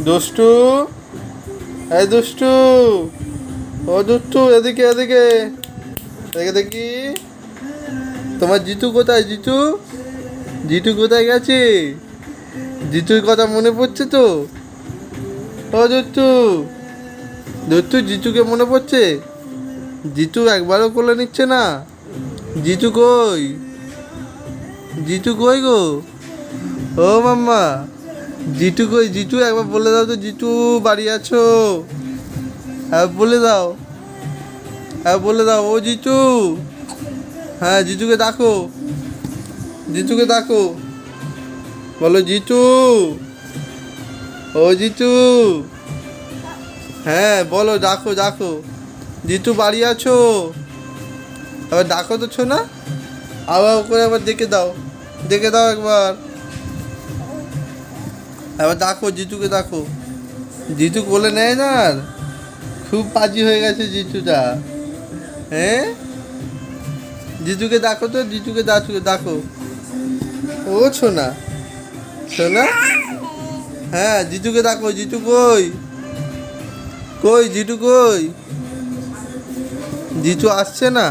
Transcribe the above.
দুষ্টু, এই দুষ্টু, ও দুষ্টু, এদিকে এদিকে এদিকে দেখি। তোমার জিতু কোথায়? জিতু, জিতু কোথায় গেছে? জিতুর কথা মনে পড়ছে তো? ও দুষ্টু, দুষ্টু, জিতুকে মনে পড়ছে? জিতু একবারও কোলে নিচ্ছে না। জিতু কই? জিতু কই গো? ও মাম্মা, জিতু কই? জিতু একবার বলে দাও তো, জিতু বাড়ি আছো? হ্যাঁ বলে দাও, হ্যাঁ বলে দাও, ও জিতু। হ্যাঁ জিতুকে ডাকো, জিতুকে ডাকো, বলো জিতু, ও জিতু। হ্যাঁ বলো, ডাকো ডাকো, জিতু বাড়ি আছো? আবার ডাকো তো ছোনা, আবার করে আবার ডেকে দাও, ডেকে দাও একবার, আবার ডাকো, জিতুকে ডাকো। জিতু কোলে নেয় না আর, খুব পাজি হয়ে গেছে জিতুটা। হ্যাঁ, জিতুকে ডাকো তো, জিতুকে ডাকো ডাকো, ও ছোনা, ছোনা। হ্যাঁ জিতুকে ডাকো, জিতু কই? কই জিতু কই? জিতু আসছে না।